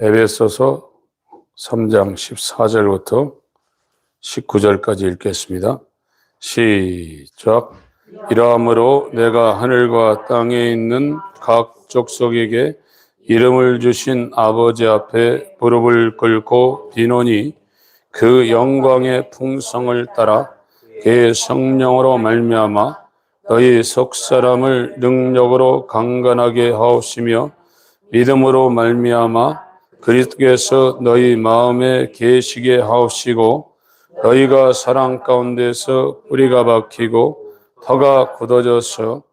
에베소서 3장 14절부터 19절까지 읽겠습니다. 시작. 이러함으로 내가 하늘과 땅에 있는 각 족속에게 이름을 주신 아버지 앞에 무릎을 꿇고 비노니 그 영광의 풍성을 따라 그의 성령으로 말미암아 너희 속사람을 능력으로 강건하게 하옵시며 믿음으로 말미암아 그리스도께서 너희 마음에 계시게 하옵시고 너희가 사랑 가운데서 뿌리가 박히고 터가 굳어져서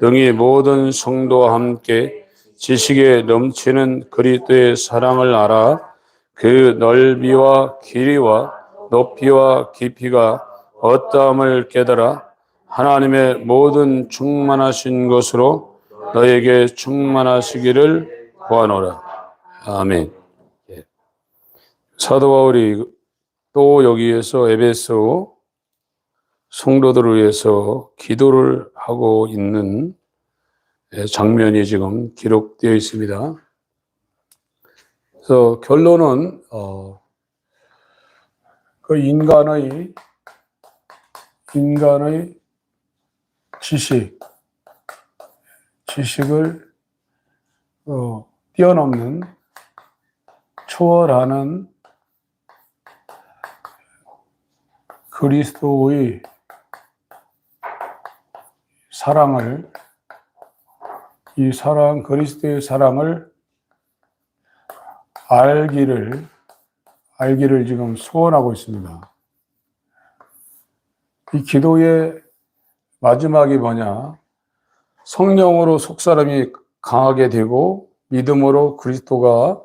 능히 모든 성도와 함께 지식에 넘치는 그리스도의 사랑을 알아 그 넓이와 길이와 높이와 깊이가 어떠함을 깨달아 하나님의 모든 충만하신 것으로 너에게 충만하시기를 구하노라. 아멘. 사도 바울이 또 여기에서 에베소 성도들을 위해서 기도를 하고 있는 장면이 지금 기록되어 있습니다. 그래서 결론은 그 인간의 지식을 뛰어넘는 초월하는 그리스도의 사랑을, 그리스도의 사랑을 알기를 지금 소원하고 있습니다. 이 기도의 마지막이 뭐냐? 성령으로 속사람이 강하게 되고 믿음으로 그리스도가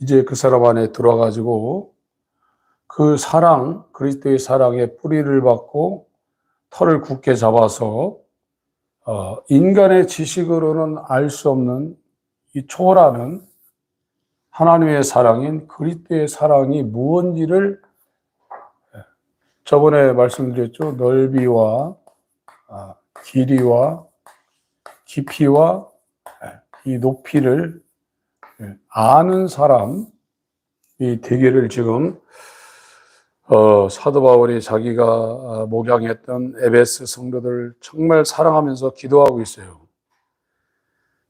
이제 그 사람 안에 들어와가지고 그 사랑, 그리스도의 사랑에 뿌리를 받고 털을 굳게 잡아서 인간의 지식으로는 알 수 없는 이 초월하는 하나님의 사랑인 그리스도의 사랑이 무엇인지를 저번에 말씀드렸죠. 넓이와 길이와 깊이와 이 높이를 아는 사람이 되기를 지금 사도 바울이 자기가 목양했던 에베소 성도들 정말 사랑하면서 기도하고 있어요.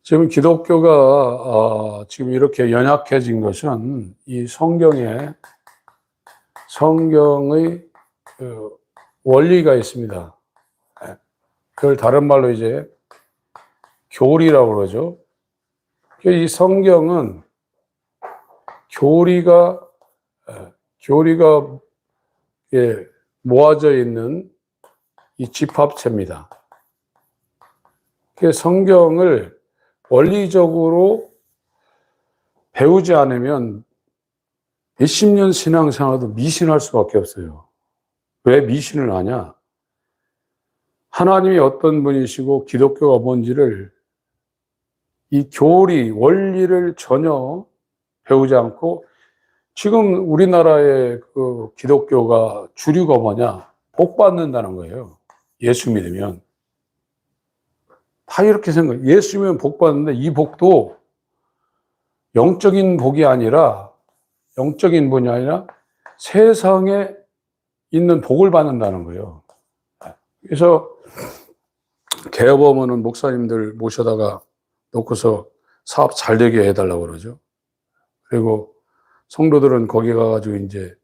지금 기독교가 지금 이렇게 연약해진 것은 이 성경의 그 원리가 있습니다. 그걸 다른 말로 이제 교리라고 그러죠. 이 성경은 교리가 모아져 있는 이 집합체입니다. 그 성경을 원리적으로 배우지 않으면 몇십 년 신앙생활도 미신할 수밖에 없어요. 왜 미신을 하냐? 하나님이 어떤 분이시고 기독교가 뭔지를 이 원리를 전혀 배우지 않고 지금 우리나라의 그 기독교가 주류가 뭐냐? 복 받는다는 거예요. 예수 믿으면. 다 이렇게 생각해요. 예수 믿으면 복 받는데 이 복도 영적인 복이 아니라 세상에 있는 복을 받는다는 거예요. 그래서 개업하면은 목사님들 모셔다가 놓고서 사업 잘 되게 해달라고 그러죠. 그리고 성도들은 거기 가가지고 이제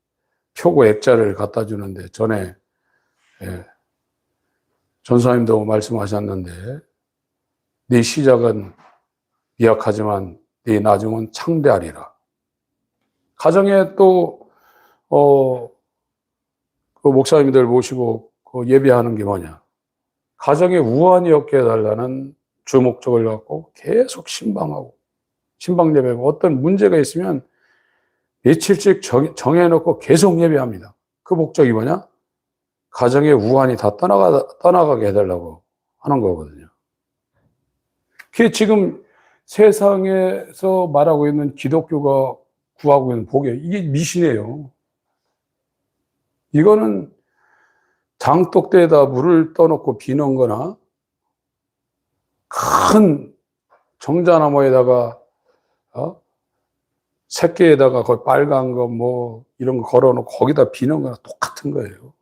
표고 액자를 갖다 주는데 전에 전사님도 말씀하셨는데 네 시작은 미약하지만 네 나중은 창대하리라. 가정에 또 그 목사님들 모시고 그 예배하는 게 뭐냐? 가정에 우환이 없게 해달라는 주 목적을 갖고 계속 신방 예배하고 어떤 문제가 있으면 며칠씩 정해놓고 계속 예배합니다. 그 목적이 뭐냐? 가정의 우환이 다 떠나가게 해달라고 하는 거거든요. 그게 지금 세상에서 말하고 있는 기독교가 구하고 있는 복이에요. 이게 미신이에요. 이거는 장독대에다 물을 떠놓고 비는 거나 큰 정자나무에다가 새끼에다가 그 빨간 거 뭐 이런 거 걸어놓고 거기다 비는 거랑 똑같은 거예요.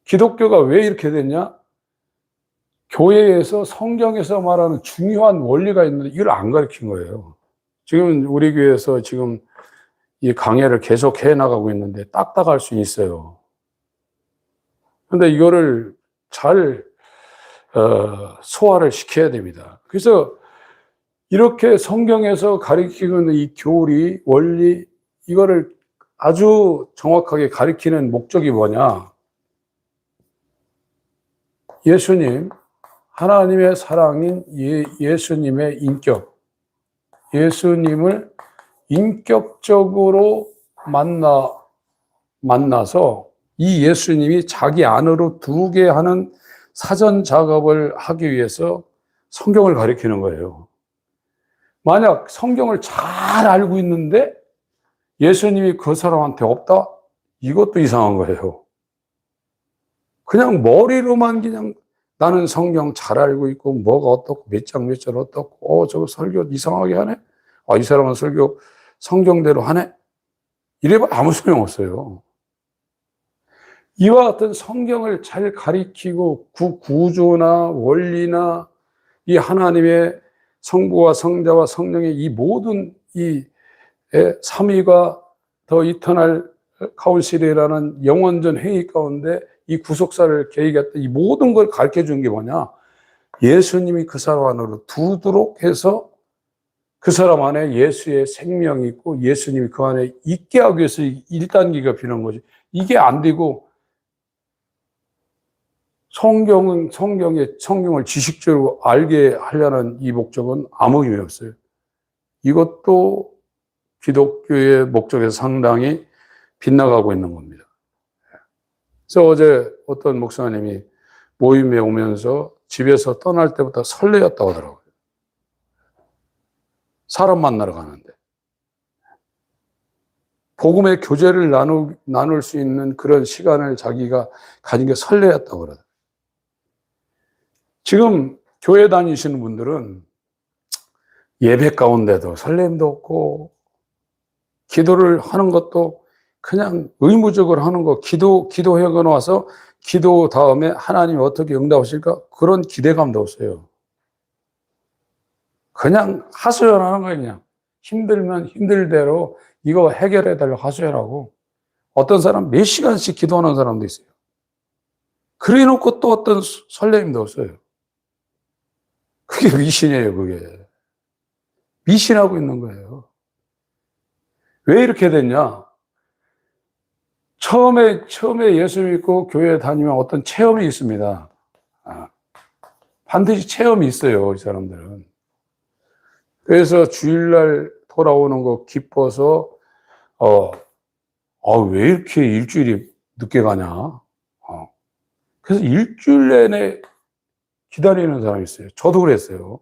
기독교가 왜 이렇게 됐냐? 교회에서 성경에서 말하는 중요한 원리가 있는데 이걸 안 가르친 거예요. 지금 우리 교회에서 지금 이 강해를 계속 해 나가고 있는데 딱딱할 수 있어요. 근데 이거를 잘 소화를 시켜야 됩니다. 그래서 이렇게 성경에서 가르치는 이 교리, 원리, 이거를 아주 정확하게 가르치는 목적이 뭐냐? 예수님, 하나님의 사랑인 예수님의 인격, 예수님을 인격적으로 만나서 이 예수님이 자기 안으로 두게 하는 사전 작업을 하기 위해서 성경을 가르치는 거예요. 만약 성경을 잘 알고 있는데 예수님이 그 사람한테 없다? 이것도 이상한 거예요. 그냥 머리로만 그냥 나는 성경 잘 알고 있고 뭐가 어떻고 몇 장 몇 절 어떻고 저거 설교 이상하게 하네? 이 사람은 설교 성경대로 하네? 이래봐 아무 소용없어요. 이와 같은 성경을 잘 가리키고 그 구조나 원리나 이 하나님의 성부와 성자와 성령의 이 모든 이 삼위가 더 이터널 카운실이라는 영원전 회의 가운데 이 구속사를 계획했던 이 모든 걸 가르쳐 준 게 뭐냐? 예수님이 그 사람 안으로 두도록 해서 그 사람 안에 예수의 생명이 있고 예수님이 그 안에 있게 하기 위해서 1단계가 필요한 거지. 이게 안 되고 성경을 지식적으로 알게 하려는 이 목적은 아무 의미 없어요. 이것도 기독교의 목적에서 상당히 빗나가고 있는 겁니다. 그래서 어제 어떤 목사님이 모임에 오면서 집에서 떠날 때부터 설레었다고 하더라고요. 사람 만나러 가는데. 복음의 교제를 나눌 수 있는 그런 시간을 자기가 가진 게 설레었다고 그러더라고요. 지금 교회 다니시는 분들은 예배 가운데도 설렘도 없고 기도를 하는 것도 그냥 의무적으로 하는 거 기도회관 와서 기도 다음에 하나님이 어떻게 응답하실까 그런 기대감도 없어요. 그냥 하소연하는 거예요. 그냥 힘들면 힘들대로 이거 해결해 달라고 하소연하고 어떤 사람 몇 시간씩 기도하는 사람도 있어요. 그래 놓고 또 어떤 설렘도 없어요. 그게 미신이에요, 그게. 미신하고 있는 거예요. 왜 이렇게 됐냐? 처음에 예수 믿고 교회 다니면 어떤 체험이 있습니다. 반드시 체험이 있어요, 이 사람들은. 그래서 주일날 돌아오는 거 기뻐서, 왜 이렇게 일주일이 늦게 가냐? 그래서 일주일 내내 기다리는 사람이 있어요. 저도 그랬어요.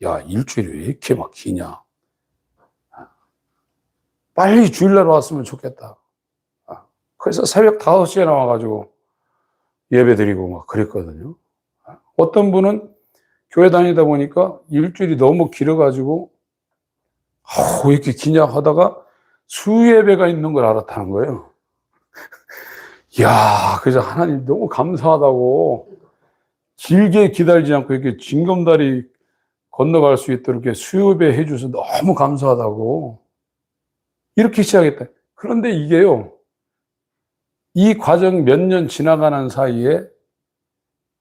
야, 일주일이 왜 이렇게 막 기냐? 빨리 주일날 왔으면 좋겠다. 그래서 새벽 5시에 나와가지고 예배 드리고 막 그랬거든요. 어떤 분은 교회 다니다 보니까 일주일이 너무 길어가지고, 왜 이렇게 기냐 하다가 수예배가 있는 걸 알았다는 거예요. 이야, 그래서 하나님 너무 감사하다고 길게 기다리지 않고 이렇게 징검다리 건너갈 수 있도록 이렇게 수요배 해줘서 너무 감사하다고 이렇게 시작했다. 그런데 이게요, 이 과정 몇 년 지나가는 사이에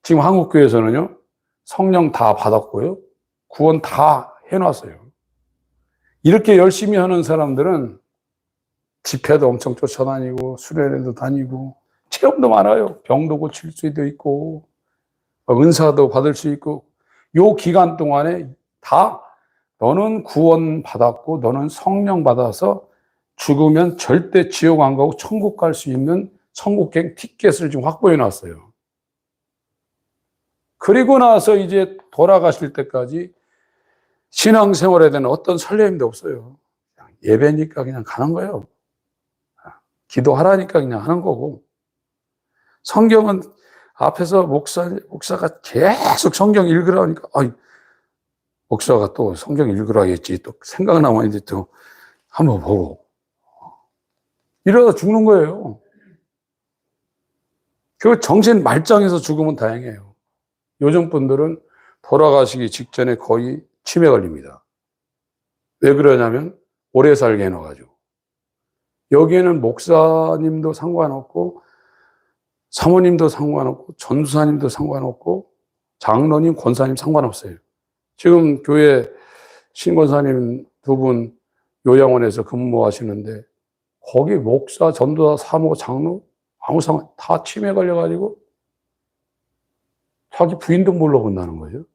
지금 한국교회에서는요, 성령 다 받았고요, 구원 다 해놨어요. 이렇게 열심히 하는 사람들은 집회도 엄청 쫓아다니고 수련회도 다니고 체험도 많아요. 병도 고칠 수도 있고 은사도 받을 수 있고 요 기간 동안에 다 너는 구원 받았고 너는 성령 받아서 죽으면 절대 지옥 안 가고 천국 갈 수 있는 천국행 티켓을 지금 확보해 놨어요. 그리고 나서 이제 돌아가실 때까지 신앙생활에 대한 어떤 설렘도 없어요. 그냥 예배니까 그냥 가는 거예요. 기도하라니까 그냥 하는 거고. 성경은 앞에서 목사가 계속 성경 읽으라니까, 목사가 또 성경 읽으라 했지. 또 생각나면 이제 또 한번 보고. 이러다 죽는 거예요. 그 정신 말짱해서 죽으면 다행이에요. 요즘 분들은 돌아가시기 직전에 거의 치매 걸립니다. 왜 그러냐면 오래 살게 해놔가지고. 여기에는 목사님도 상관없고 사모님도 상관없고 전도사님도 상관없고 장로님, 권사님 상관없어요. 지금 교회 신권사님 두 분 요양원에서 근무하시는데 거기 목사, 전도사, 사모, 장로 아무 상관, 다 치매 걸려가지고 자기 부인도 물러본다는 거죠.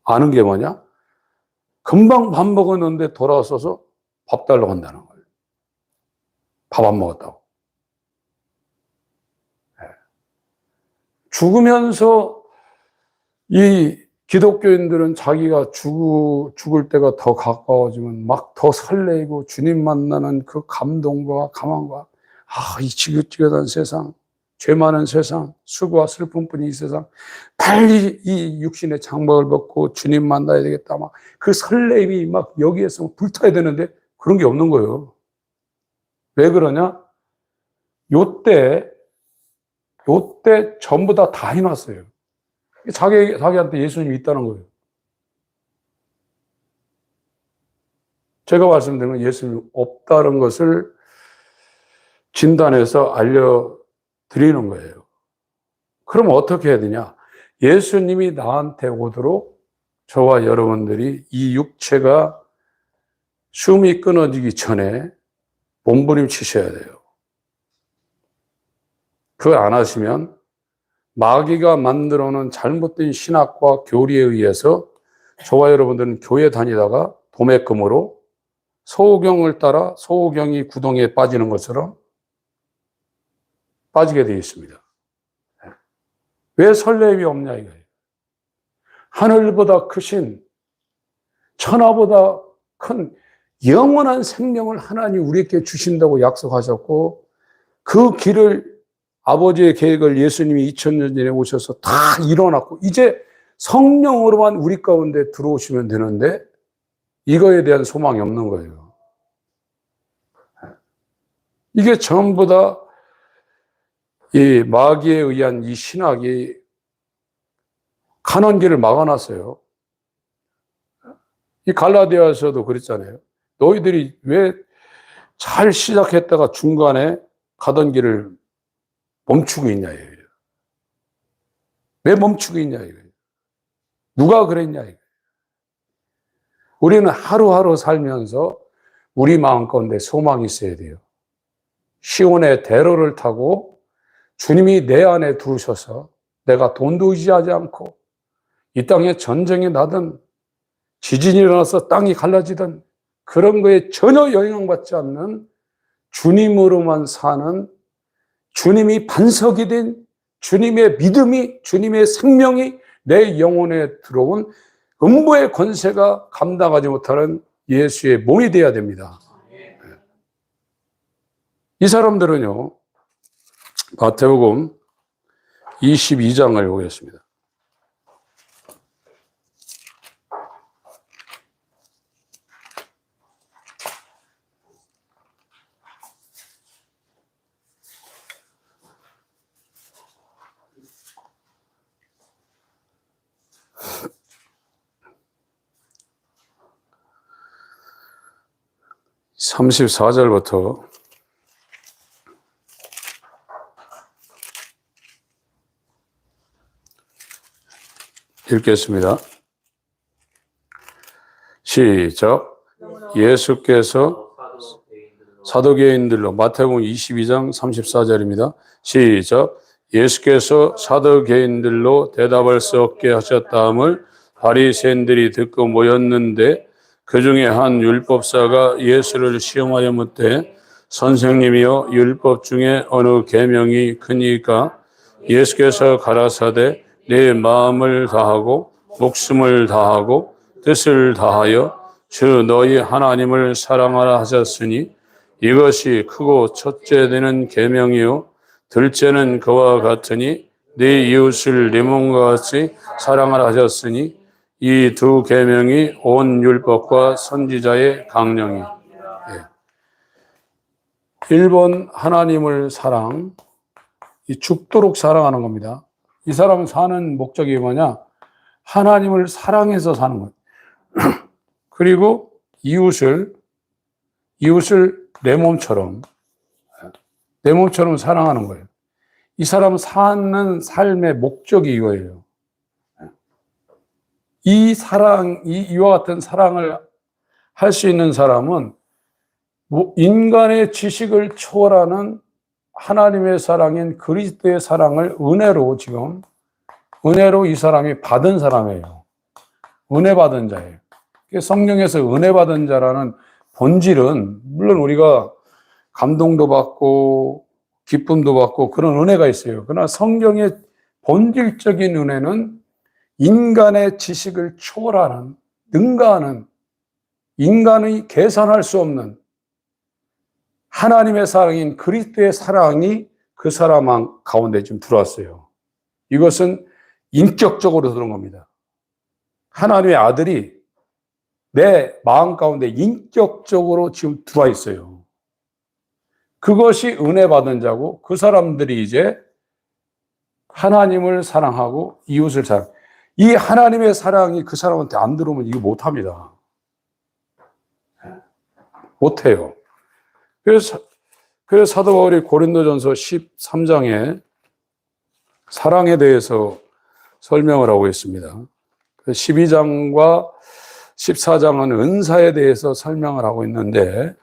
아는 게 뭐냐? 금방 밥 먹었는데 돌아서서 밥 달라고 한다는 거예요. 밥 안 먹었다고. 죽으면서 이 기독교인들은 자기가 죽을 때가 더 가까워지면 막 더 설레이고 주님 만나는 그 감동과 감환과 이 지긋지긋한 세상, 죄 많은 세상, 수고와 슬픔뿐인 이 세상, 빨리 이 육신의 장막을 벗고 주님 만나야 되겠다. 막 그 설레임이 막 여기에서 불타야 되는데 그런 게 없는 거예요. 왜 그러냐? 요때 전부 다 해놨어요. 자기한테 예수님이 있다는 거예요. 제가 말씀드린 건 예수님이 없다는 것을 진단해서 알려드리는 거예요. 그럼 어떻게 해야 되냐? 예수님이 나한테 오도록 저와 여러분들이 이 육체가 숨이 끊어지기 전에 몸부림치셔야 돼요. 그걸 안 하시면 마귀가 만들어 놓은 잘못된 신학과 교리에 의해서 저와 여러분들은 교회 다니다가 도매금으로 소경을 따라 소경이 구덩이에 빠지는 것처럼 빠지게 되어 있습니다. 왜 설렘이 없냐 이거예요. 하늘보다 크신 천하보다 큰 영원한 생명을 하나님 우리에게 주신다고 약속하셨고 그 길을 아버지의 계획을 예수님이 2000년 전에 오셔서 다 이뤄놨고 이제 성령으로만 우리 가운데 들어오시면 되는데 이거에 대한 소망이 없는 거예요. 이게 전부 다 이 마귀에 의한 이 신학이 가는 길을 막아놨어요. 이 갈라디아서도 그랬잖아요. 너희들이 왜 잘 시작했다가 중간에 가던 길을 멈추고 있냐 이거예요. 왜 멈추고 있냐 이거예요. 누가 그랬냐 이거예요. 우리는 하루하루 살면서 우리 마음 가운데 소망이 있어야 돼요. 시온의 대로를 타고 주님이 내 안에 들어오셔서 내가 돈도 의지하지 않고 이 땅에 전쟁이 나든 지진이 일어나서 땅이 갈라지든 그런 거에 전혀 영향받지 않는 주님으로만 사는 주님이 반석이 된 주님의 믿음이 주님의 생명이 내 영혼에 들어온 음부의 권세가 감당하지 못하는 예수의 몸이 되어야 됩니다. 이 사람들은요, 마태복음 22장을 보겠습니다. (34절부터) 읽겠습니다. 시작. 예수께서 사두개인들로 마태복음 22장 34절입니다. 시작. 예수께서 사두개인들로 대답할 수 없게 하셨다함을 바리새인들이 듣고 모였는데 그 중에 한 율법사가 예수를 시험하여 묻되 선생님이여 율법 중에 어느 계명이 크니까? 예수께서 가라사대 내 마음을 다하고 목숨을 다하고 뜻을 다하여 주 너희 하나님을 사랑하라 하셨으니 이것이 크고 첫째 되는 계명이요 둘째는 그와 같으니 네 이웃을 네 몸과 같이 사랑하라 하셨으니 이 두 계명이 온 율법과 선지자의 강령이. 예. 1번 하나님을 이 죽도록 사랑하는 겁니다. 이 사람은 사는 목적이 뭐냐? 하나님을 사랑해서 사는 거예요. 그리고 이웃을 내 몸처럼 사랑하는 거예요. 이 사람 사는 삶의 목적이 이거예요. 이와 같은 사랑을 할 수 있는 사람은 인간의 지식을 초월하는 하나님의 사랑인 그리스도의 사랑을 은혜로 이 사람이 받은 사람이에요. 은혜 받은 자예요. 성령에서 은혜 받은 자라는 본질은, 물론 우리가 감동도 받고 기쁨도 받고 그런 은혜가 있어요. 그러나 성경의 본질적인 은혜는 인간의 지식을 초월하는, 능가하는, 인간이 계산할 수 없는 하나님의 사랑인 그리스도의 사랑이 그 사람 가운데 지금 들어왔어요. 이것은 인격적으로 들어온 겁니다. 하나님의 아들이 내 마음 가운데 인격적으로 지금 들어와 있어요. 그것이 은혜 받은 자고, 그 사람들이 이제 하나님을 사랑하고 이웃을 이 하나님의 사랑이 그 사람한테 안 들어오면 이거 못합니다. 못해요. 그래서 사도 바울이 고린도전서 13장에 사랑에 대해서 설명을 하고 있습니다. 12장과 14장은 은사에 대해서 설명을 하고 있는데,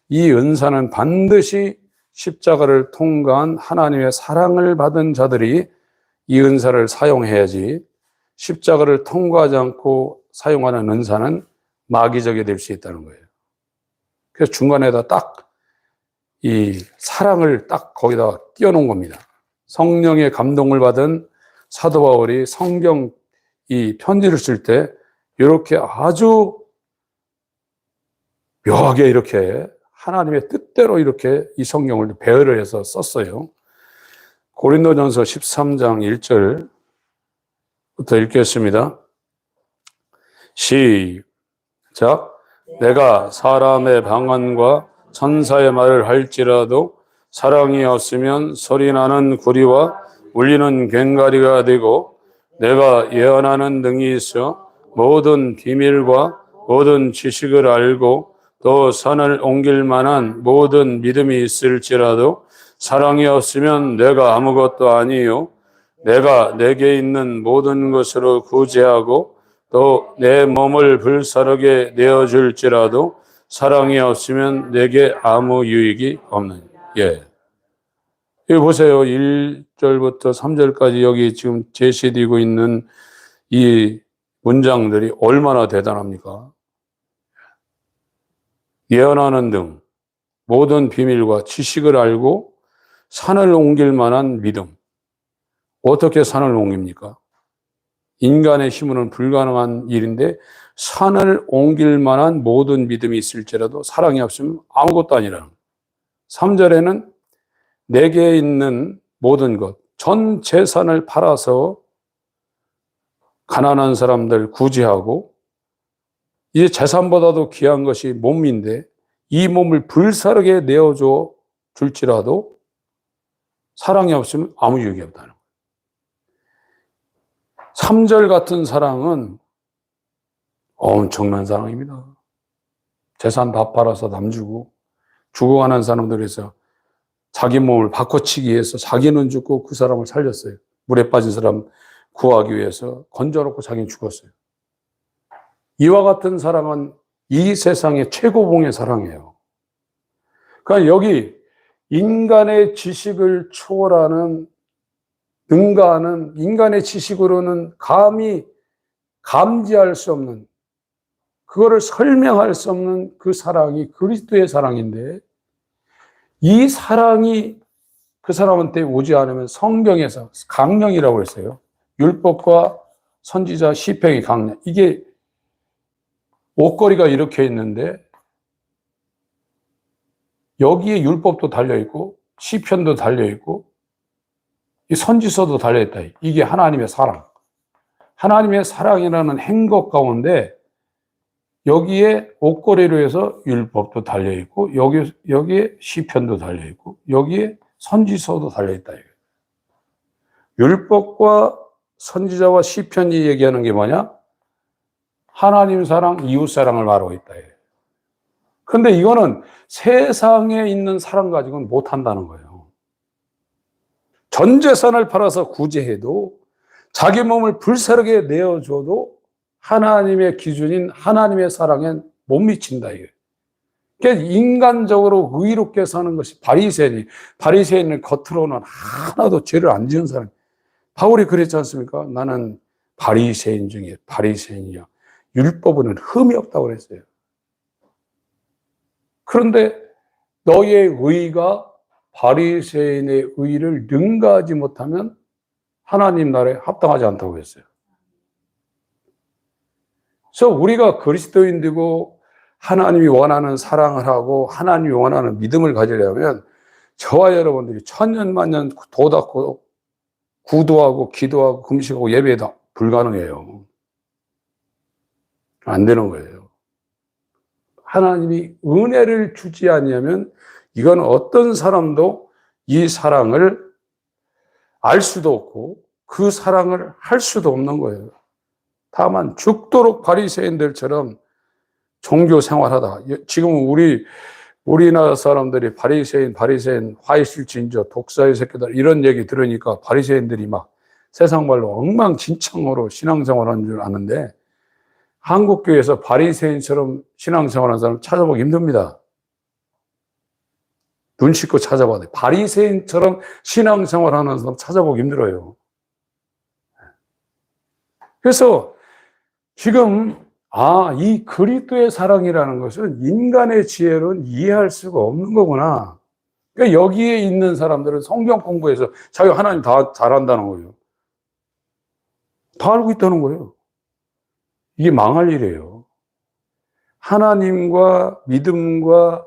이 은사는 반드시 십자가를 통과한 하나님의 사랑을 받은 자들이 이 은사를 사용해야지, 십자가를 통과하지 않고 사용하는 은사는 마귀적이 될 수 있다는 거예요. 그래서 중간에다 딱 이 사랑을 딱 거기다 끼워 놓은 겁니다. 성령의 감동을 받은 사도 바울이 성경 이 편지를 쓸 때 이렇게 아주 묘하게 이렇게 하나님의 뜻대로 이렇게 이 성경을 배열을 해서 썼어요. 고린도전서 13장 1절부터 읽겠습니다. 시작. 내가 사람의 방언과 천사의 말을 할지라도 사랑이 없으면 소리나는 구리와 울리는 괭가리가 되고, 내가 예언하는 등이 있어 모든 비밀과 모든 지식을 알고 또 산을 옮길 만한 모든 믿음이 있을지라도 사랑이 없으면 내가 아무것도 아니요, 내가 내게 있는 모든 것으로 구제하고 또 내 몸을 불사르게 내어줄지라도 사랑이 없으면 내게 아무 유익이 없는. 예. 여기 보세요. 1절부터 3절까지 여기 지금 제시되고 있는 이 문장들이 얼마나 대단합니까? 예언하는 등 모든 비밀과 지식을 알고 산을 옮길 만한 믿음. 어떻게 산을 옮깁니까? 인간의 힘으로는 불가능한 일인데, 산을 옮길 만한 모든 믿음이 있을지라도 사랑이 없으면 아무것도 아니라는 거예요. 3절에는 내게 있는 모든 것, 전 재산을 팔아서 가난한 사람들 구제하고, 이제 재산보다도 귀한 것이 몸인데 이 몸을 불사르게 내어줘 줄지라도 사랑이 없으면 아무 유익이 없다는 거예요. 3절 같은 사랑은 엄청난 사랑입니다. 재산 다 팔아서 남주고, 죽어가는 사람들에서 자기 몸을 바꿔치기 위해서 자기는 죽고 그 사람을 살렸어요. 물에 빠진 사람 구하기 위해서 건져놓고 자기는 죽었어요. 이와 같은 사랑은 이 세상의 최고봉의 사랑이에요. 그러니까 여기 인간의 지식을 초월하는, 능가하는, 인간의 지식으로는 감히 감지할 수 없는, 그거를 설명할 수 없는 그 사랑이 그리스도의 사랑인데, 이 사랑이 그 사람한테 오지 않으면 성경에서 강령이라고 했어요. 율법과 선지자 시편의 강령. 이게 옷걸이가 이렇게 있는데 여기에 율법도 달려있고 시편도 달려있고 이 선지서도 달려있다. 이게 하나님의 사랑. 하나님의 사랑이라는 행것 가운데 여기에 옷걸이로 해서 율법도 달려있고, 여기에 시편도 달려있고, 여기에 선지서도 달려있다. 율법과 선지자와 시편이 얘기하는 게 뭐냐? 하나님 사랑, 이웃 사랑을 말하고 있다. 그런데 이거는 세상에 있는 사랑 가지고는 못한다는 거예요. 전 재산을 팔아서 구제해도, 자기 몸을 불사르게 내어줘도 하나님의 기준인 하나님의 사랑엔 못 미친다. 이게. 그러니까 인간적으로 의롭게 사는 것이 바리새인은 겉으로는 하나도 죄를 안 지은 사람. 바울이 그랬지 않습니까? 나는 바리새인 중에 바리새인이야. 율법은 흠이 없다고 그랬어요. 그런데 너의 의가 바리새인의 의를 능가하지 못하면 하나님 나라에 합당하지 않다고 했어요. 그래서 우리가 그리스도인이고 하나님이 원하는 사랑을 하고 하나님이 원하는 믿음을 가지려면 저와 여러분들이 천년만년 도닦고 구도하고 기도하고 금식하고 예배도 불가능해요. 안 되는 거예요. 하나님이 은혜를 주지 않으면 이건 어떤 사람도 이 사랑을 알 수도 없고 그 사랑을 할 수도 없는 거예요. 다만 죽도록 바리새인들처럼 종교 생활하다. 지금 우리나라 사람들이 바리새인, 화이실진저, 독사의 새끼들 이런 얘기 들으니까 바리새인들이 막 세상 말로 엉망진창으로 신앙생활하는 줄 아는데 한국교회에서 바리새인처럼 신앙생활하는 사람 찾아보기 힘듭니다. 눈 씻고 찾아봐야 돼. 바리새인처럼 신앙생활하는 사람 찾아보기 힘들어요. 그래서 지금 이 그리스도의 사랑이라는 것은 인간의 지혜로는 이해할 수가 없는 거구나. 그러니까 여기에 있는 사람들은 성경 공부해서 자기가 하나님 다 잘한다는 거예요. 다 알고 있다는 거예요. 이게 망할 일이에요. 하나님과 믿음과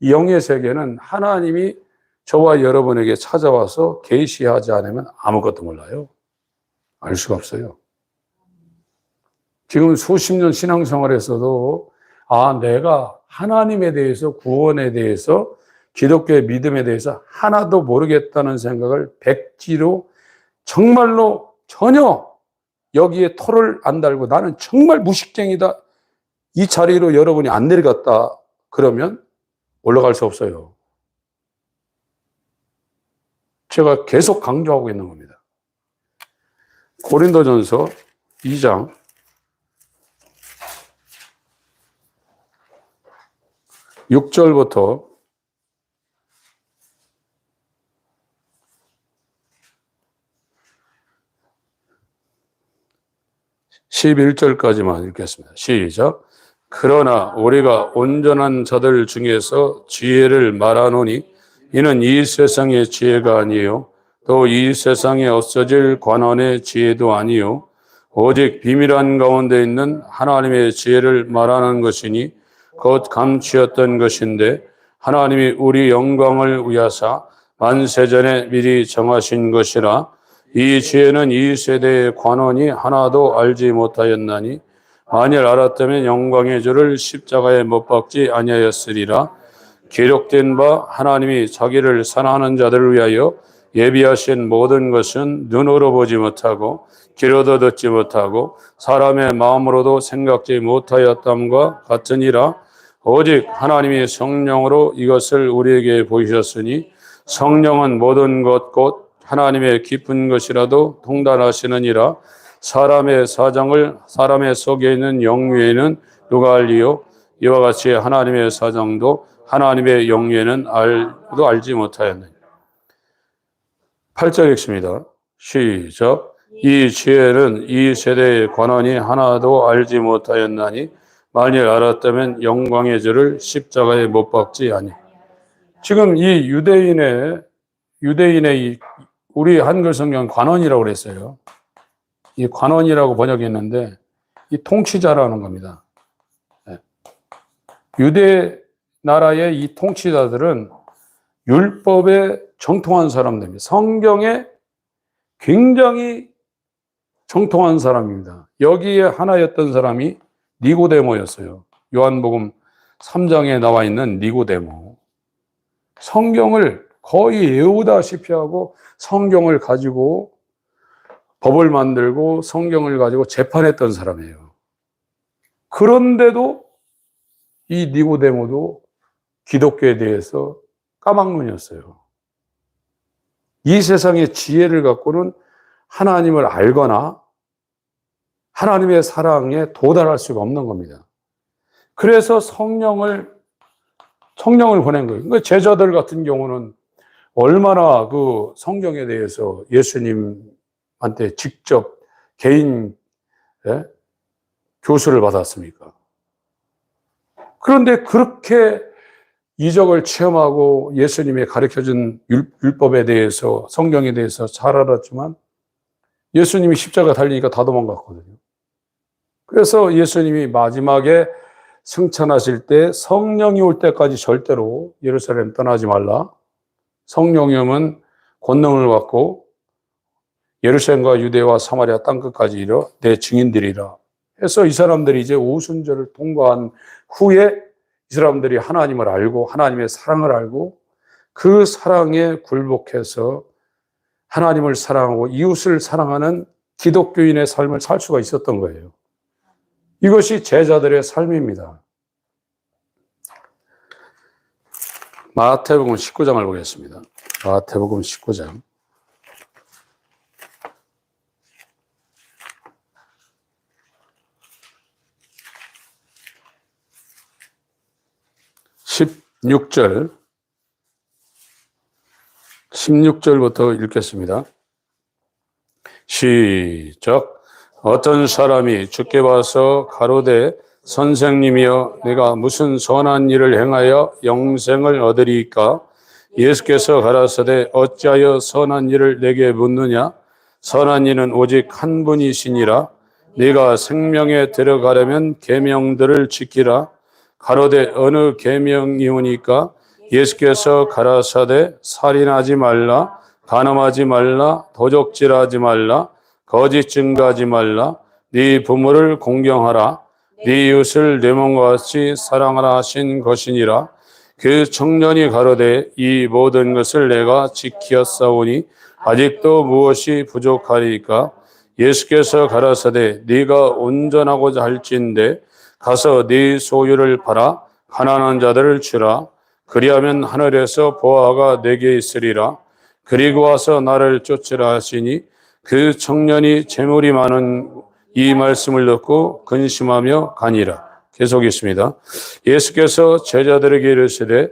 영의 세계는 하나님이 저와 여러분에게 찾아와서 계시하지 않으면 아무것도 몰라요. 알 수가 없어요. 지금 수십 년 신앙생활에서도 내가 하나님에 대해서, 구원에 대해서, 기독교의 믿음에 대해서 하나도 모르겠다는 생각을 백지로 정말로 전혀 여기에 토를 안 달고 나는 정말 무식쟁이다. 이 자리로 여러분이 안 내려갔다. 그러면 올라갈 수 없어요. 제가 계속 강조하고 있는 겁니다. 고린도전서 2장 6절부터 11절까지만 읽겠습니다. 시작. 그러나 우리가 온전한 자들 중에서 지혜를 말하노니 이는 이 세상의 지혜가 아니요 또 이 세상에 없어질 관원의 지혜도 아니요 오직 비밀한 가운데 있는 하나님의 지혜를 말하는 것이니 곧 감추었던 것인데 하나님이 우리 영광을 위하사 만세전에 미리 정하신 것이라. 이 지혜는 이 세대의 관원이 하나도 알지 못하였나니 만일 알았다면 영광의 주를 십자가에 못 박지 아니하였으리라. 기록된 바 하나님이 자기를 사랑하는 자들을 위하여 예비하신 모든 것은 눈으로 보지 못하고 귀로도 듣지 못하고 사람의 마음으로도 생각지 못하였담과 같으니라. 오직 하나님이 성령으로 이것을 우리에게 보이셨으니 성령은 모든 것 곧 하나님의 깊은 것이라도 통달하시느니라. 사람의 사정을 사람의 속에 있는 영위에는 누가 알리요? 이와 같이 하나님의 사정도 하나님의 영위에는 알지 못하였느니라. 8절 읽습니다. 시작. 이 지혜는 이 세대의 관원이 하나도 알지 못하였나니 만일 알았다면 영광의 주를 십자가에 못 박지 아니. 지금 이 유대인의 우리 한글 성경 관원이라고 그랬어요. 이 관원이라고 번역했는데 이 통치자라는 겁니다. 유대 나라의 이 통치자들은 율법에 정통한 사람들입니다. 성경에 굉장히 정통한 사람입니다. 여기에 하나였던 사람이 니고데모였어요. 요한복음 3장에 나와 있는 니고데모. 성경을 거의 외우다시피 하고 성경을 가지고 법을 만들고 성경을 가지고 재판했던 사람이에요. 그런데도 이 니고데모도 기독교에 대해서 까막눈이었어요. 이 세상의 지혜를 갖고는 하나님을 알거나 하나님의 사랑에 도달할 수가 없는 겁니다. 그래서 성령을 보낸 거예요. 그러니까 제자들 같은 경우는 얼마나 그 성경에 대해서 예수님한테 직접 개인 교수를 받았습니까? 그런데 그렇게 이적을 체험하고 예수님이 가르쳐준 율법에 대해서 성경에 대해서 잘 알았지만 예수님이 십자가 달리니까 다 도망갔거든요. 그래서 예수님이 마지막에 승천하실 때 성령이 올 때까지 절대로 예루살렘 떠나지 말라. 성령이 오면 권능을 받고 예루살렘과 유대와 사마리아 땅끝까지 이르러 내 증인들이라. 해서 이 사람들이 이제 오순절을 통과한 후에 이 사람들이 하나님을 알고 하나님의 사랑을 알고 그 사랑에 굴복해서 하나님을 사랑하고 이웃을 사랑하는 기독교인의 삶을 살 수가 있었던 거예요. 이것이 제자들의 삶입니다. 마태복음 19장을 보겠습니다. 마태복음 19장. 16절부터 읽겠습니다. 시작. 어떤 사람이 주께 와서 가로되 선생님이여 내가 무슨 선한 일을 행하여 영생을 얻으리이까? 예수께서 가라사대 어찌하여 선한 일을 내게 묻느냐? 선한 이는 오직 한 분이시니라. 네가 생명에 들어가려면 계명들을 지키라. 가로되 어느 계명이오니까? 예수께서 가라사대 살인하지 말라, 간음하지 말라, 도적질하지 말라, 거짓 증거하지 말라, 네 부모를 공경하라, 네 이웃을 내 몸과 같이 사랑하라 하신 것이니라. 그 청년이 가로되 이 모든 것을 내가 지키었사오니 아직도 무엇이 부족하리까? 예수께서 가라사대 네가 온전하고자 할진대 가서 네 소유를 팔아 가난한 자들을 주라. 그리하면 하늘에서 보화가 내게 있으리라. 그리고 와서 나를 쫓으라 하시니 그 청년이 재물이 많은 이 말씀을 듣고 근심하며 가니라. 계속 있습니다. 예수께서 제자들에게 이르시되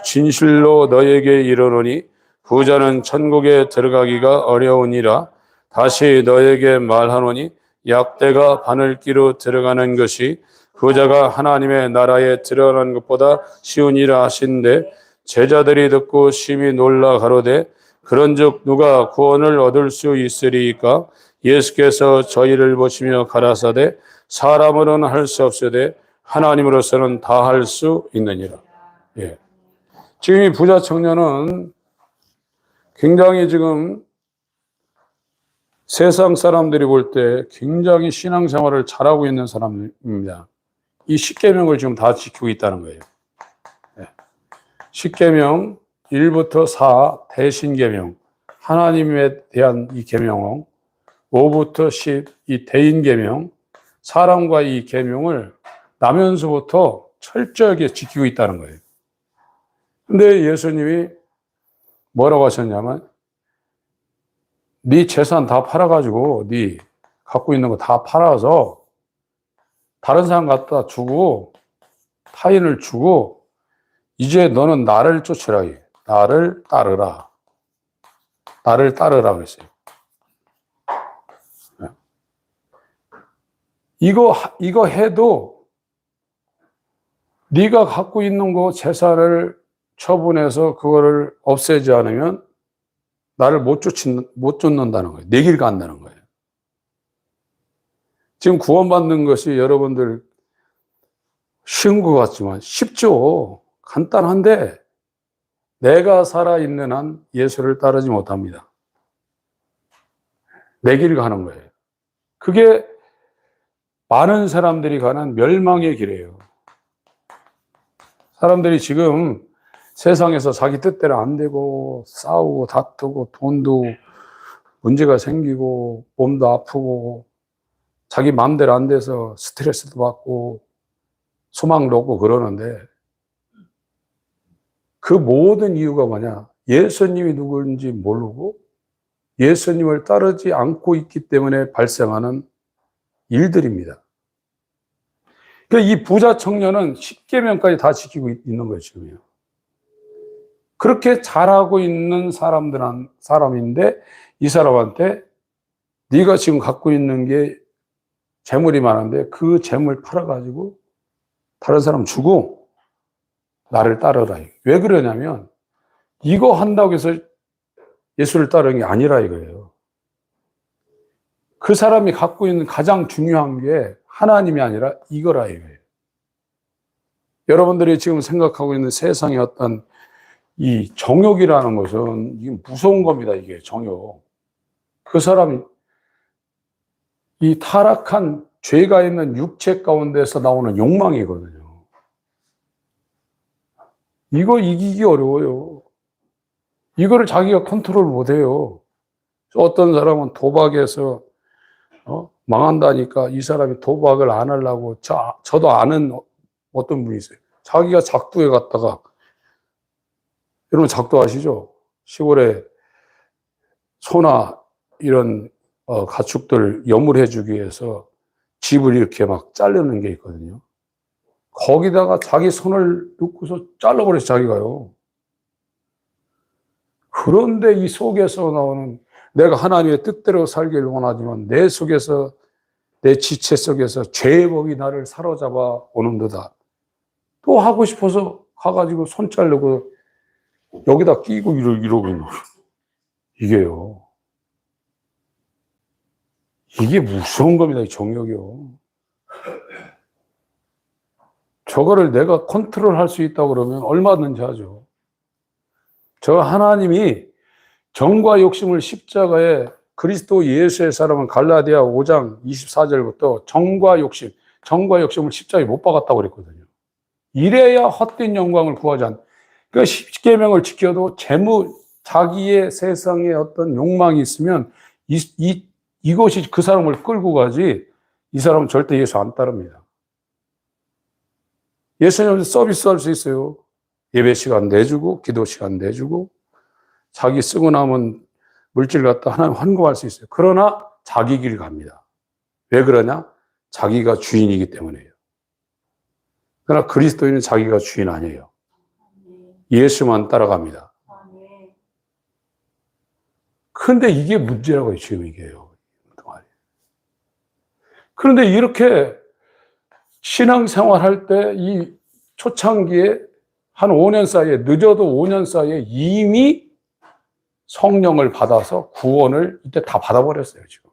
진실로 너에게 이르노니 부자는 천국에 들어가기가 어려우니라. 다시 너에게 말하노니 약대가 바늘기로 들어가는 것이 부자가 하나님의 나라에 들어가는 것보다 쉬우니라 하신대 제자들이 듣고 심히 놀라 가로되 그런즉 누가 구원을 얻을 수 있으리이까? 예수께서 저희를 보시며 가라사대 사람으로는 할 수 없으되 하나님으로서는 다 할 수 있느니라. 예. 지금 이 부자 청년은 굉장히 지금 세상 사람들이 볼 때 굉장히 신앙생활을 잘하고 있는 사람입니다. 이 십계명을 지금 다 지키고 있다는 거예요. 십계명 1부터 4 대신계명, 하나님에 대한 이 계명, 5부터 10 이 대인계명, 사람과 이 계명을 나면서부터 철저하게 지키고 있다는 거예요. 근데 예수님이 뭐라고 하셨냐면 네 재산 다 팔아가지고 네 갖고 있는 거 다 팔아서 다른 사람 갖다 주고 타인을 주고 이제 너는 나를 쫓으라. 나를 따르라. 나를 따르라 그랬어요. 이거 해도 네가 갖고 있는 거 재산을 처분해서 그거를 없애지 않으면 나를 못 쫓는다는 거예요. 내 길 간다는 거예요. 지금 구원받는 것이 여러분들 쉬운 것 같지만 쉽죠. 간단한데 내가 살아있는 한 예수를 따르지 못합니다. 내 길 가는 거예요. 그게 많은 사람들이 가는 멸망의 길이에요. 사람들이 지금 세상에서 자기 뜻대로 안 되고 싸우고 다투고 돈도 문제가 생기고 몸도 아프고 자기 마음대로 안 돼서 스트레스도 받고 소망도 없고 그러는데 그 모든 이유가 뭐냐? 예수님이 누구인지 모르고 예수님을 따르지 않고 있기 때문에 발생하는 일들입니다. 그러니까 이 부자 청년은 십계명까지 다 지키고 있는 거예요, 지금요. 그렇게 잘하고 있는 사람인데 이 사람한테 네가 지금 갖고 있는 게 재물이 많은데 그 재물 팔아가지고 다른 사람 주고 나를 따르라. 왜 그러냐면 이거 한다고 해서 예수를 따르는 게 아니라 이거예요. 그 사람이 갖고 있는 가장 중요한 게 하나님이 아니라 이거라 이거예요. 여러분들이 지금 생각하고 있는 세상의 어떤 이 정욕이라는 것은 이게 무서운 겁니다. 이게 정욕. 그 사람이 이 타락한 죄가 있는 육체 가운데서 나오는 욕망이거든요. 이거 이기기 어려워요. 이거를 자기가 컨트롤 못해요. 어떤 사람은 도박에서 망한다니까 이 사람이 도박을 안 하려고 저도 아는 어떤 분이 있어요. 자기가 작두에 갔다가 여러분 작두 아시죠? 시골에 소나 이런 가축들 염을 해주기 위해서 집을 이렇게 막 자르는 게 있거든요. 거기다가 자기 손을 넣고서 잘라버려서 자기가요. 그런데 이 속에서 나오는 내가 하나님의 뜻대로 살기를 원하지만 내 속에서 내 지체 속에서 죄의 법이 나를 사로잡아 오는도다. 또 하고 싶어서 가가지고 손 자르고 여기다 끼고 이러고 있는 거예요. 이게요. 이게 무서운 겁니다. 이 정욕이요. 저거를 내가 컨트롤할 수 있다고 그러면 얼마든지 하죠. 저 하나님이 정과 욕심을 십자가에 그리스도 예수의 사람은 갈라디아 5장 24절부터 정과 욕심을 십자가에 못 박았다고 그랬거든요. 이래야 헛된 영광을 구하지 않. 그러니까 십계명을 지켜도 자기의 세상에 어떤 욕망이 있으면 이것이 그 사람을 끌고 가지 이 사람은 절대 예수 안 따릅니다. 예수님한테 서비스 할 수 있어요. 예배 시간 내주고 기도 시간 내주고 자기 쓰고 남은 물질 갖다 하나님 환급할 수 있어요. 그러나 자기 길 갑니다. 왜 그러냐? 자기가 주인이기 때문이에요. 그러나 그리스도인은 자기가 주인 아니에요. 예수만 따라갑니다. 그런데 이게 문제라고요. 지금 이게요. 그런데 이렇게 신앙생활 할 때 이 초창기에 한 5년 사이에 늦어도 5년 사이에 이미 성령을 받아서 구원을 이때 다 받아버렸어요. 지금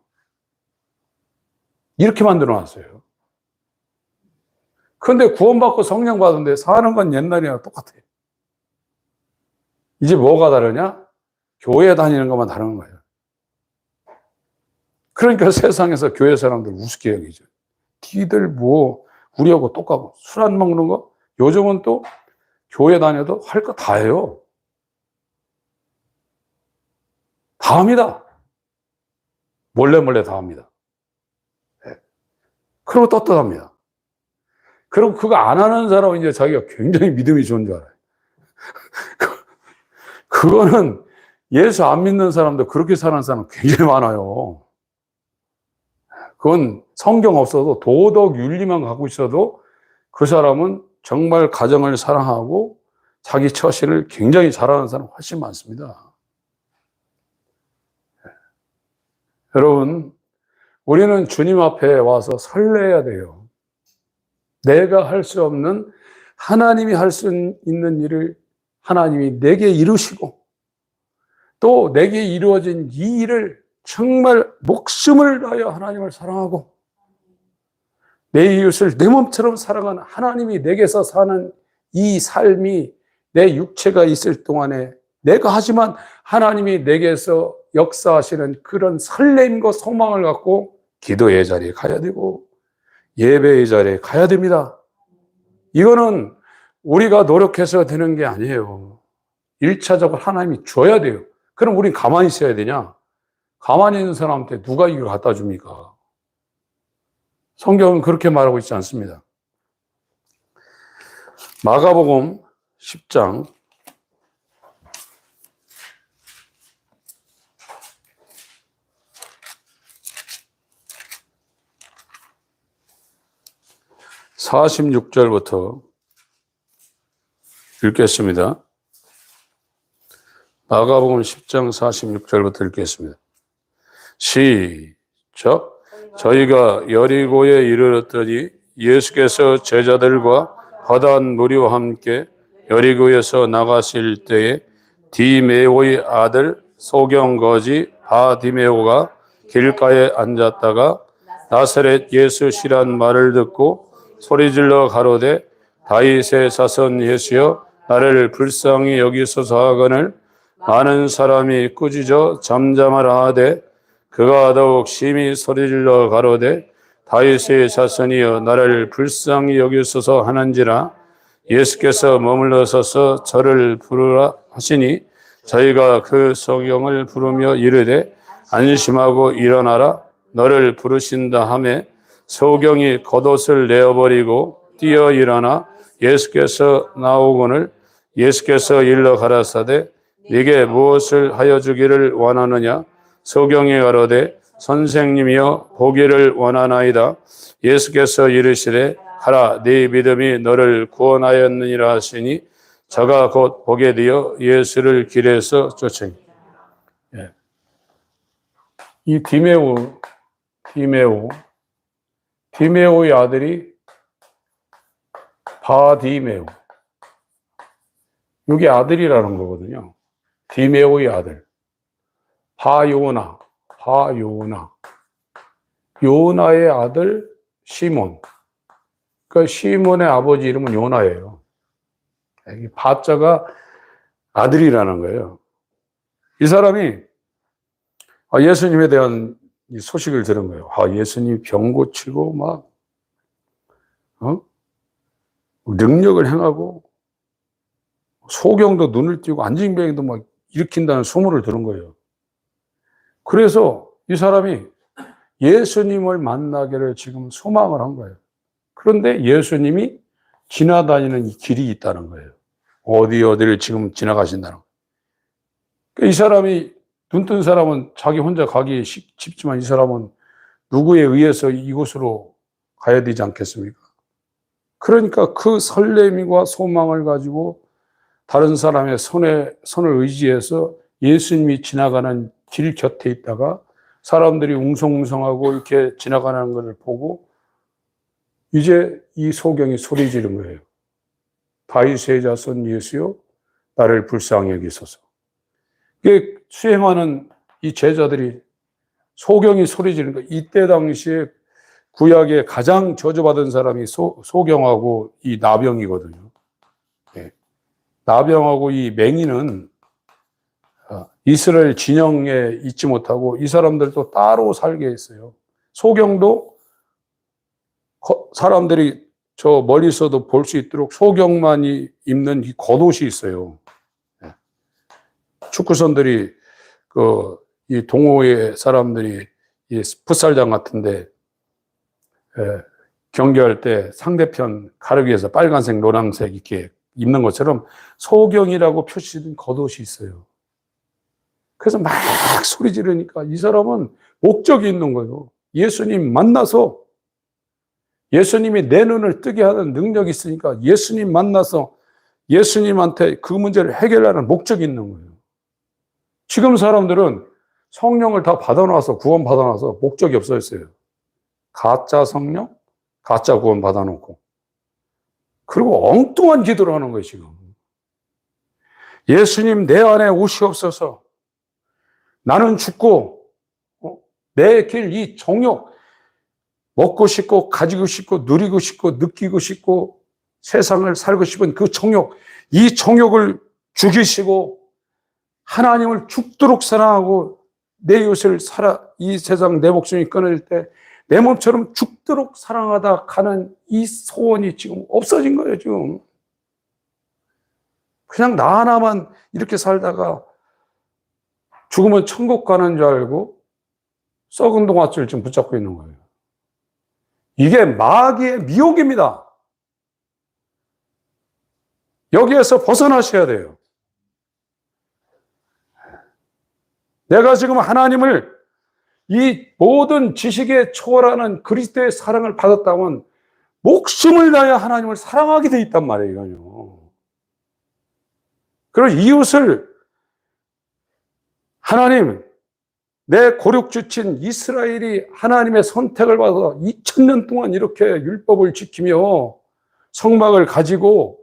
이렇게 만들어 놨어요. 그런데 구원받고 성령 받은데 사는 건 옛날이랑 똑같아요. 이제 뭐가 다르냐? 교회 다니는 것만 다른 거예요. 그러니까 세상에서 교회 사람들 우습게 여기죠. 니들 우리하고 똑같고 술 안 먹는 거? 요즘은 또 교회 다녀도 할 거 다 해요. 다 합니다. 몰래 다 합니다. 네. 그리고 떳떳합니다. 그리고 그거 안 하는 사람은 이제 자기가 굉장히 믿음이 좋은 줄 알아요. 그거는 예수 안 믿는 사람도 그렇게 사는 사람 굉장히 많아요. 그건 성경 없어도 도덕 윤리만 갖고 있어도 그 사람은 정말 가정을 사랑하고 자기 처신을 굉장히 잘하는 사람 훨씬 많습니다. 여러분, 우리는 주님 앞에 와서 설레야 돼요. 내가 할 수 없는 하나님이 할 수 있는 일을 하나님이 내게 이루시고 또 내게 이루어진 이 일을 정말 목숨을 다하여 하나님을 사랑하고 내 이웃을 내 몸처럼 사랑하는 하나님이 내게서 사는 이 삶이 내 육체가 있을 동안에 내가 하지만 하나님이 내게서 역사하시는 그런 설렘과 소망을 갖고 기도의 자리에 가야 되고 예배의 자리에 가야 됩니다. 이거는 우리가 노력해서 되는 게 아니에요. 1차적으로 하나님이 줘야 돼요. 그럼 우린 가만히 있어야 되냐? 가만히 있는 사람한테 누가 이걸 갖다 줍니까? 성경은 그렇게 말하고 있지 않습니다. 마가복음 10장 46절부터 읽겠습니다. 마가복음 10장 46절부터 읽겠습니다. 시작. 저희가 여리고에 이르렀더니 예수께서 제자들과 허다한 무리와 함께 여리고에서 나가실 때에 디메오의 아들 소경거지 바디메오가 길가에 앉았다가 나사렛 예수시란 말을 듣고 소리질러 가로되 다윗의 자손 예수여 나를 불쌍히 여기소서 하거늘 많은 사람이 꾸짖어 잠잠하라 하되 그가 더욱 심히 소리질러 가로되 다윗의 자손이여 나를 불쌍히 여기소서 하는지라 예수께서 머물러 서서 저를 부르라 하시니 저희가 그 소경을 부르며 이르되 안심하고 일어나라 너를 부르신다 하매 소경이 겉옷을 내어버리고 뛰어 일어나 예수께서 나오거늘 예수께서 일러 가라사대 네게 무엇을 하여 주기를 원하느냐 소경이 가로되 선생님이여 보기를 원하나이다 예수께서 이르시되 가라 네 믿음이 너를 구원하였느니라 하시니 저가 곧 보게 되어 예수를 길에서 쫓으니. 이 디메오의 아들이 바디메오. 이게 아들이라는 거거든요. 디메오의 아들. 바요나. 요나의 아들 시몬. 그러니까 시몬의 아버지 이름은 요나예요. 이 바자가 아들이라는 거예요. 이 사람이 예수님에 대한 소식을 들은 거예요. 예수님이 병 고치고 능력을 행하고 소경도 눈을 띄고 안진병도 막 일으킨다는 소문을 들은 거예요. 그래서 이 사람이 예수님을 만나기를 지금 소망을 한 거예요. 그런데 예수님이 지나다니는 이 길이 있다는 거예요. 어디를 지금 지나가신다는 거예요. 그러니까 이 사람이 눈뜬 사람은 자기 혼자 가기 쉽지만 이 사람은 누구에 의해서 이곳으로 가야 되지 않겠습니까? 그러니까 그 설렘과 소망을 가지고 다른 사람의 손을 의지해서 예수님이 지나가는 길 곁에 있다가 사람들이 웅성웅성하고 이렇게 지나가는 것을 보고 이제 이 소경이 소리 지른 거예요. 다윗의 자손 예수여 나를 불쌍히 여기소서. 이게 수행하는 이 제자들이 소경이 소리 지르는 거예요. 이때 당시에 구약에 가장 저주받은 사람이 소경하고 이 나병이거든요. 네. 나병하고 이 맹인은 이스라엘 진영에 있지 못하고 이 사람들도 따로 살게 했어요. 소경도 사람들이 저 멀리서도 볼 수 있도록 소경만이 입는 이 겉옷이 있어요. 축구선들이 이 동호회 사람들이 이 풋살장 같은데 경기할 때 상대편 가르기에서 빨간색, 노란색 이렇게 입는 것처럼 소경이라고 표시된 겉옷이 있어요. 그래서 막 소리 지르니까 이 사람은 목적이 있는 거예요. 예수님 만나서 예수님이 내 눈을 뜨게 하는 능력이 있으니까 예수님 만나서 예수님한테 그 문제를 해결하는 목적이 있는 거예요. 지금 사람들은 성령을 다 받아놔서 구원 받아놔서 목적이 없어졌어요. 가짜 성령, 가짜 구원 받아놓고 그리고 엉뚱한 기도를 하는 거예요. 지금 예수님 내 안에 오시옵소서. 나는 죽고 내 길 이 정욕 먹고 싶고 가지고 싶고 누리고 싶고 느끼고 싶고 세상을 살고 싶은 그 정욕 이 정욕을 죽이시고 하나님을 죽도록 사랑하고 내 이웃을 이 세상 내 목숨이 끊어질 때 내 몸처럼 죽도록 사랑하다 가는 이 소원이 지금 없어진 거예요, 지금. 그냥 나 하나만 이렇게 살다가 죽으면 천국 가는 줄 알고 썩은 동아줄 지금 붙잡고 있는 거예요. 이게 마귀의 미혹입니다. 여기에서 벗어나셔야 돼요. 내가 지금 하나님을 이 모든 지식에 초월하는 그리스도의 사랑을 받았다면 목숨을 다해 하나님을 사랑하게 돼 있단 말이에요, 이거요. 그리고 이웃을 하나님, 내 고륙주친 이스라엘이 하나님의 선택을 받아서 2000년 동안 이렇게 율법을 지키며 성막을 가지고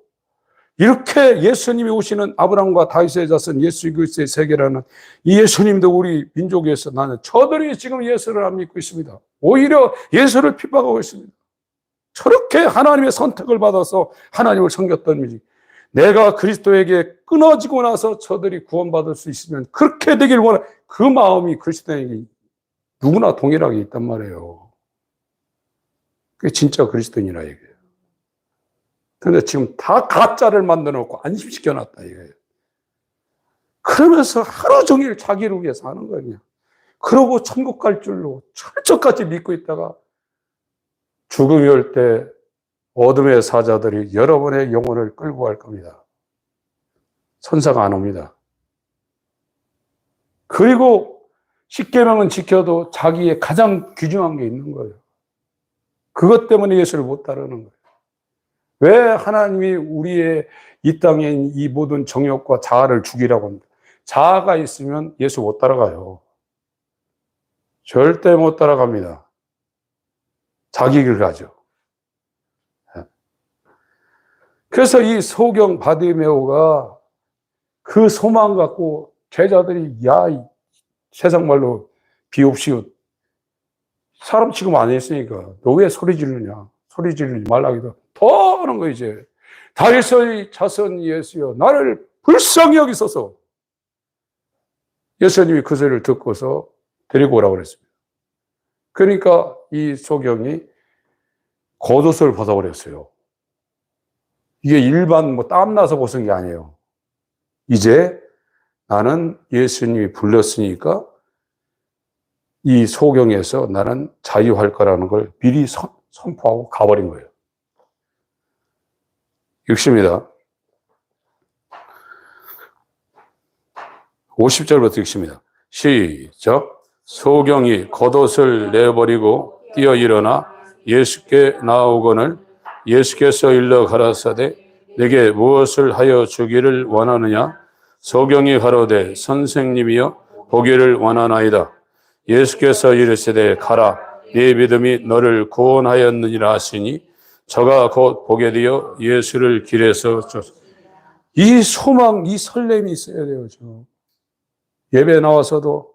이렇게 예수님이 오시는 아브라함과 다윗의 자손 예수 그리스도의 세계라는 이 예수님도 우리 민족에서 나는 저들이 지금 예수를 안 믿고 있습니다. 오히려 예수를 핍박하고 있습니다. 저렇게 하나님의 선택을 받아서 하나님을 섬겼던 민족. 내가 그리스도에게 끊어지고 나서 저들이 구원받을 수 있으면 그렇게 되길 원해. 그 마음이 그리스도에게 누구나 동일하게 있단 말이에요. 그게 진짜 그리스도인이라 이거예요. 그런데 지금 다 가짜를 만들어 놓고 안심시켜 놨다 이거예요. 그러면서 하루 종일 자기를 위해서 하는 거예요. 그러고 천국 갈 줄로 철저까지 믿고 있다가 죽음이 올 때 어둠의 사자들이 여러분의 영혼을 끌고 갈 겁니다. 천사가 안 옵니다. 그리고 십계명은 지켜도 자기의 가장 귀중한 게 있는 거예요. 그것 때문에 예수를 못 따르는 거예요. 왜 하나님이 우리의 이 땅에 있는 이 모든 정욕과 자아를 죽이라고 합니다. 자아가 있으면 예수 못 따라가요. 절대 못 따라갑니다. 자기 길 가죠. 그래서 이 소경 바디메오가 그 소망 갖고 제자들이 야, 세상 말로 비옵시옷 사람 취급 안 했으니까 너 왜 소리 지르냐? 소리 지르지 말라기도 더 하는 거 이제. 다윗의 자손 예수여 나를 불쌍히 여기소서. 예수님이 그 소리를 듣고서 데리고 오라고 그랬습니다. 그러니까 이 소경이 겉옷을 벗어버렸어요. 이게 일반 땀나서 벗은 게 아니에요. 이제 나는 예수님이 불렀으니까 이 소경에서 나는 자유할 거라는 걸 미리 선포하고 가버린 거예요. 읽습니다. 50절부터 읽습니다. 시작. 소경이 겉옷을 내버리고 뛰어 일어나 예수께 나오거늘 예수께서 일러 가라사대 내게 무엇을 하여 주기를 원하느냐? 소경이 가로되 선생님이여 보기를 원하나이다. 예수께서 이르시되 가라 네 믿음이 너를 구원하였느니라 하시니 저가 곧 보게 되어 예수를 길에서 쫓아. 이 소망, 이 설렘이 있어야 돼요. 예배 나와서도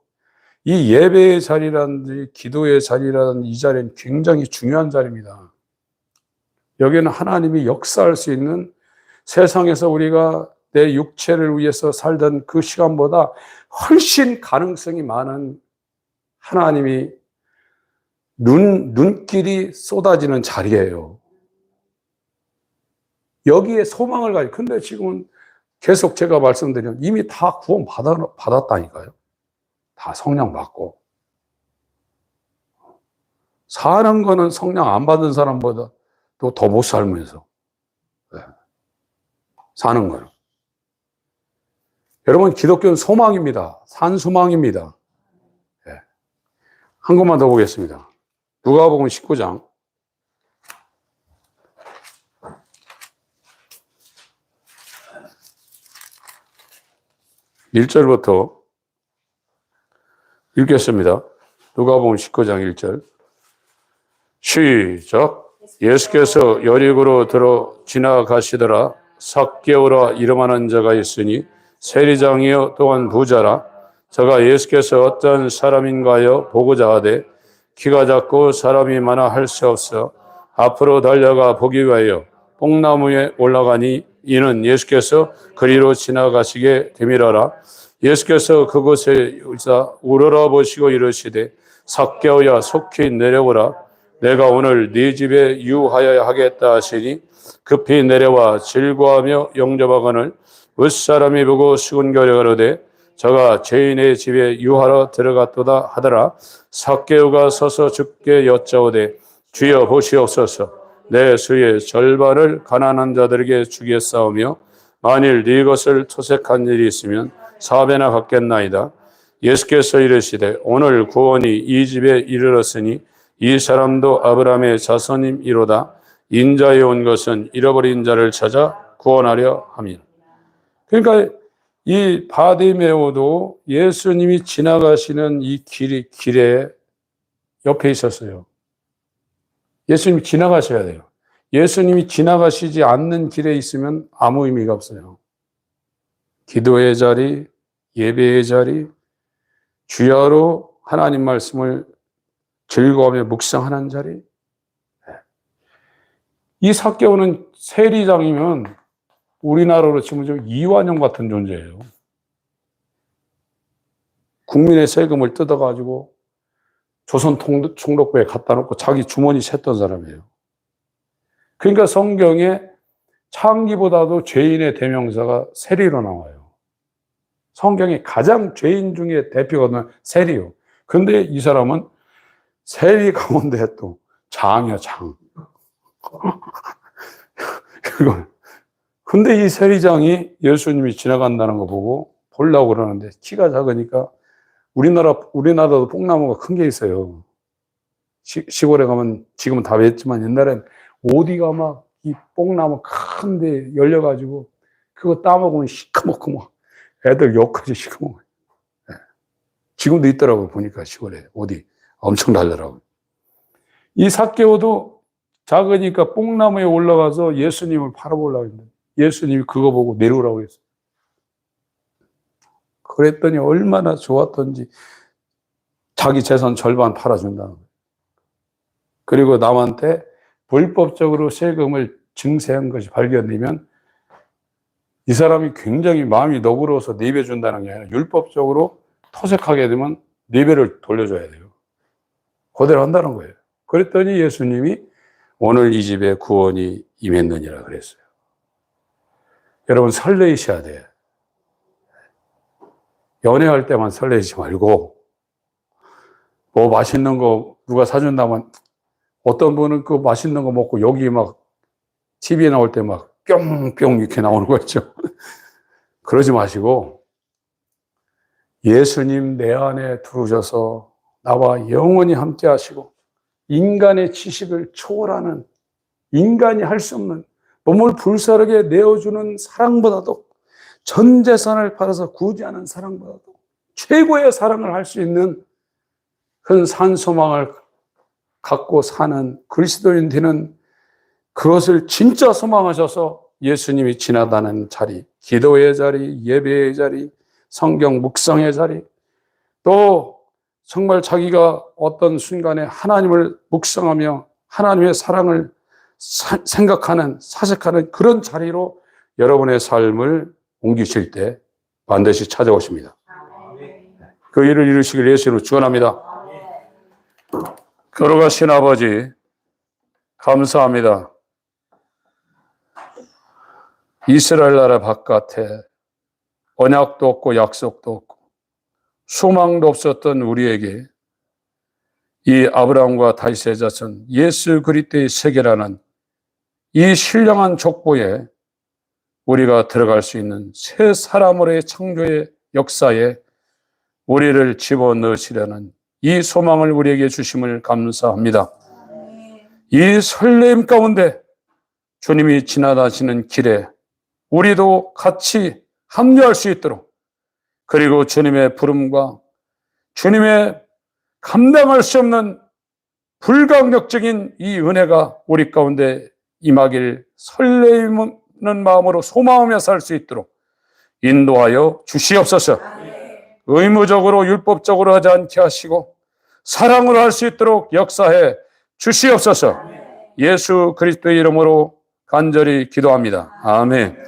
이 예배의 자리라든지 기도의 자리라든지 이 자리는 굉장히 중요한 자리입니다. 여기는 하나님이 역사할 수 있는 세상에서 우리가 내 육체를 위해서 살던 그 시간보다 훨씬 가능성이 많은 하나님이 눈길이 쏟아지는 자리예요. 여기에 소망을 가지고, 근데 지금은 계속 제가 말씀드리면 이미 다 구원 받았다니까요. 다 성령 받고. 사는 거는 성령 안 받은 사람보다 또 더 못 살면서. 네. 사는 거는. 여러분, 기독교는 소망입니다. 산소망입니다. 네. 한 것만 더 보겠습니다. 누가복음 19장. 1절부터 읽겠습니다. 누가복음 19장 1절. 시작. 예수께서 여리고로 들어 지나가시더라. 삭개오라 이름하는 자가 있으니 세리장이요 또한 부자라. 저가 예수께서 어떤 사람인가요 보고자 하되 키가 작고 사람이 많아 할 수 없어 앞으로 달려가 보기 위하여 뽕나무에 올라가니 이는 예수께서 그리로 지나가시게 되밀어라. 예수께서 그곳에 울사 우러러 보시고 이르시되 삭개오야 속히 내려오라. 내가 오늘 네 집에 유하여야 하겠다 하시니 급히 내려와 질구하며 영접하거늘 윗사람이 보고 수군거려 가로되 저가 죄인의 집에 유하러 들어갔도다 하더라. 삭개오가 서서 주께 여짜오되 주여 보시옵소서. 내 수의 절반을 가난한 자들에게 주겠사오며 만일 네 것을 토색한 일이 있으면 4배나 갚겠나이다. 예수께서 이르시되 오늘 구원이 이 집에 이르렀으니 이 사람도 아브라함의 자손임이로다. 인자에 온 것은 잃어버린 자를 찾아 구원하려 함이라. 그러니까 이 바디메오도 예수님이 지나가시는 이 길에 옆에 있었어요. 예수님이 지나가셔야 돼요. 예수님이 지나가시지 않는 길에 있으면 아무 의미가 없어요. 기도의 자리, 예배의 자리, 주야로 하나님 말씀을 즐거워하며 묵상하는 자리. 이 삭개오는 세리장이면 우리나라로 치면 좀 이완용 같은 존재예요. 국민의 세금을 뜯어가지고 조선 총독부에 갖다 놓고 자기 주머니 샜던 사람이에요. 그러니까 성경에 창기보다도 죄인의 대명사가 세리로 나와요. 성경에 가장 죄인 중에 대표가 세리요. 근데 이 사람은 세리 가운데 또 장이야, 장. 근데 이 세리장이 예수님이 지나간다는 거 보고 보려고 그러는데 키가 작으니까 우리나라도 뽕나무가 큰 게 있어요. 시골에 가면 지금은 다 했지만 옛날엔 어디가 막 이 뽕나무 큰데 열려가지고 그거 따먹으면 시커멓고 막 애들 욕까지 시커멓고. 지금도 있더라고요. 보니까 시골에 어디 엄청 달더라고요. 이 삭개오도 작으니까 뽕나무에 올라가서 예수님을 바라보려고 했는데 예수님이 그거 보고 내려오라고 했어요. 그랬더니 얼마나 좋았던지 자기 재산 절반 팔아준다는 거예요. 그리고 남한테 불법적으로 세금을 증세한 것이 발견되면 이 사람이 굉장히 마음이 너그러워서 내배준다는 게 아니라 율법적으로 토색하게 되면 내배를 돌려줘야 돼요. 그대로 한다는 거예요. 그랬더니 예수님이 오늘 이 집에 구원이 임했느니라 그랬어요. 여러분 설레이셔야 돼요. 연애할 때만 설레지 말고 뭐 맛있는 거 누가 사준다면 어떤 분은 그 맛있는 거 먹고 여기 막 TV에 나올 때 막 뿅뿅 이렇게 나오는 거 있죠. 그러지 마시고 예수님 내 안에 들어오셔서 나와 영원히 함께 하시고 인간의 지식을 초월하는 인간이 할 수 없는 몸을 불사르게 내어주는 사랑보다도 전 재산을 팔아서 구제하는 사랑보다도 최고의 사랑을 할 수 있는 그런 산소망을 갖고 사는 그리스도인 되는 그것을 진짜 소망하셔서 예수님이 지나다는 자리, 기도의 자리, 예배의 자리, 성경 묵상의 자리, 또 정말 자기가 어떤 순간에 하나님을 묵상하며 하나님의 사랑을 생각하는, 사색하는 그런 자리로 여러분의 삶을 옮기실 때 반드시 찾아오십니다. 그 일을 이루시길 예수로 축원합니다. 걸어가신 아버지 감사합니다. 이스라엘 나라 바깥에 언약도 없고 약속도 없고 소망도 없었던 우리에게 이 아브라함과 다윗의 자손 예수 그리스도의 세계라는 이 신령한 족보에 우리가 들어갈 수 있는 새 사람으로의 창조의 역사에 우리를 집어넣으시려는 이 소망을 우리에게 주심을 감사합니다. 이 설렘 가운데 주님이 지나다니시는 길에 우리도 같이 합류할 수 있도록 그리고 주님의 부름과 주님의 감당할 수 없는 불강력적인 이 은혜가 우리 가운데 임하길 설레는 마음으로 소망하며 살 수 있도록 인도하여 주시옵소서. 의무적으로 율법적으로 하지 않게 하시고 사랑으로 할 수 있도록 역사해 주시옵소서. 예수 그리스도의 이름으로 간절히 기도합니다. 아멘.